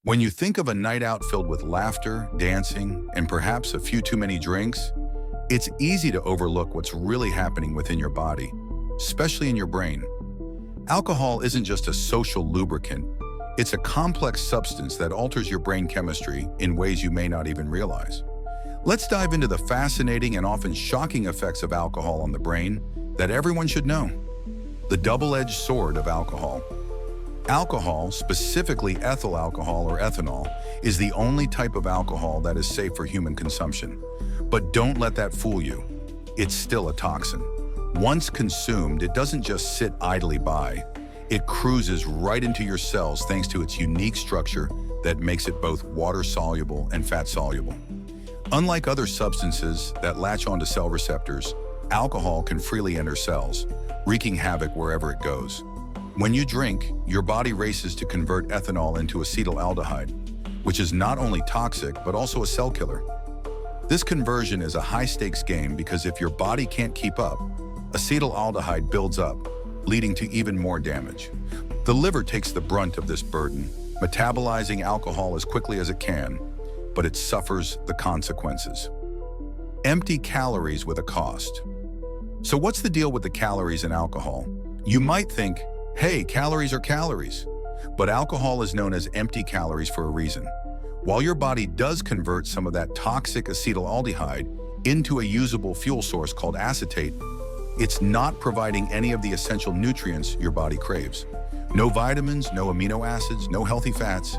When you think of a night out filled with laughter, dancing, and perhaps a few too many drinks, it's easy to overlook what's really happening within your body, especially in your brain. Alcohol isn't just a social lubricant, it's a complex substance that alters your brain chemistry in ways you may not even realize. Let's dive into the fascinating and often shocking effects of alcohol on the brain that everyone should know. The double-edged sword of alcohol. Alcohol, specifically ethyl alcohol or ethanol, is the only type of alcohol that is safe for human consumption. But don't let that fool you. It's still a toxin. Once consumed, it doesn't just sit idly by. It cruises right into your cells thanks to its unique structure that makes it both water-soluble and fat-soluble. Unlike other substances that latch onto cell receptors, alcohol can freely enter cells, wreaking havoc wherever it goes. When you drink, your body races to convert ethanol into acetaldehyde, which is not only toxic but also a cell killer. This conversion is a high-stakes game because if your body can't keep up, acetaldehyde builds up, leading to even more damage. The liver takes the brunt of this burden, metabolizing alcohol as quickly as it can, but it suffers the consequences. Empty calories with a cost. So what's the deal with the calories in alcohol? You might think, hey, calories are calories. But alcohol is known as empty calories for a reason. While your body does convert some of that toxic acetaldehyde into a usable fuel source called acetate, it's not providing any of the essential nutrients your body craves. No vitamins, no amino acids, no healthy fats,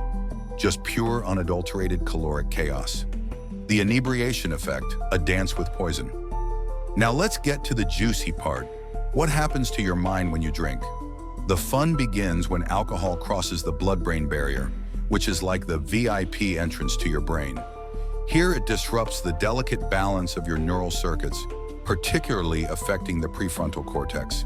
just pure unadulterated caloric chaos. The inebriation effect, a dance with poison. Now let's get to the juicy part. What happens to your mind when you drink? The fun begins when alcohol crosses the blood-brain barrier, which is like the VIP entrance to your brain. Here it disrupts the delicate balance of your neural circuits, particularly affecting the prefrontal cortex.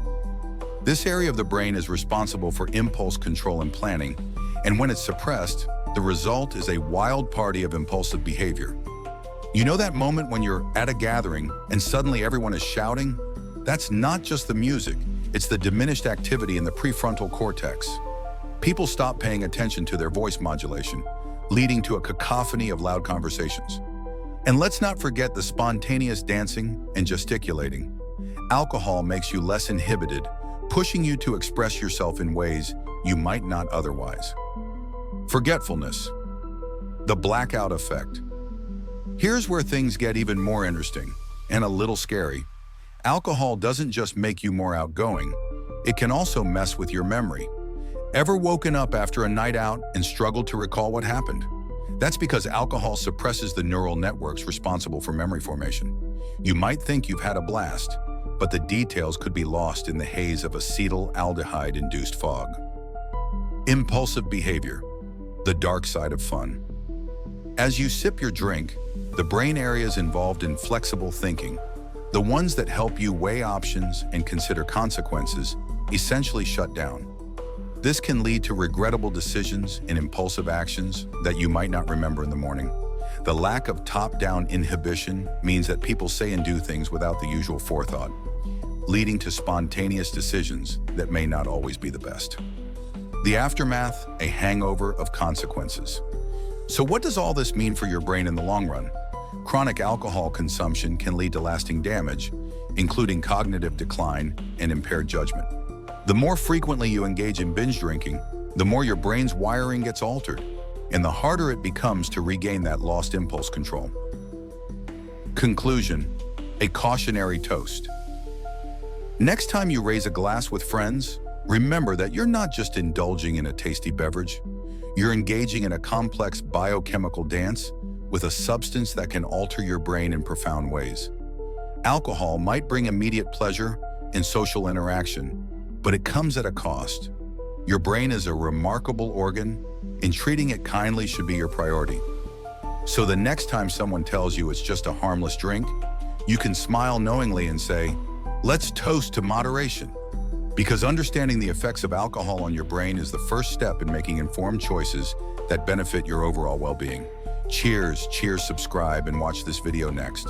This area of the brain is responsible for impulse control and planning, and when it's suppressed, the result is a wild party of impulsive behavior. You know that moment when you're at a gathering and suddenly everyone is shouting? That's not just the music, it's the diminished activity in the prefrontal cortex. People stop paying attention to their voice modulation, leading to a cacophony of loud conversations. And let's not forget the spontaneous dancing and gesticulating. Alcohol makes you less inhibited, pushing you to express yourself in ways you might not otherwise. Forgetfulness. The blackout effect. Here's where things get even more interesting and a little scary. Alcohol doesn't just make you more outgoing, it can also mess with your memory. Ever woken up after a night out and struggled to recall what happened? That's because alcohol suppresses the neural networks responsible for memory formation. You might think you've had a blast, but the details could be lost in the haze of acetaldehyde-induced fog. Impulsive behavior, the dark side of fun. As you sip your drink, the brain areas involved in flexible thinking, the ones that help you weigh options and consider consequences, essentially shut down. This can lead to regrettable decisions and impulsive actions that you might not remember in the morning. The lack of top-down inhibition means that people say and do things without the usual forethought, leading to spontaneous decisions that may not always be the best. The aftermath, a hangover of consequences. So what does all this mean for your brain in the long run? Chronic alcohol consumption can lead to lasting damage, including cognitive decline and impaired judgment. The more frequently you engage in binge drinking, the more your brain's wiring gets altered, and the harder it becomes to regain that lost impulse control. Conclusion, a cautionary toast. Next time you raise a glass with friends, remember that you're not just indulging in a tasty beverage, you're engaging in a complex biochemical dance with a substance that can alter your brain in profound ways. Alcohol might bring immediate pleasure in social interaction, but it comes at a cost. Your brain is a remarkable organ, and treating it kindly should be your priority. So the next time someone tells you it's just a harmless drink, you can smile knowingly and say, let's toast to moderation. Because understanding the effects of alcohol on your brain is the first step in making informed choices that benefit your overall well-being. Cheers, subscribe, and watch this video next.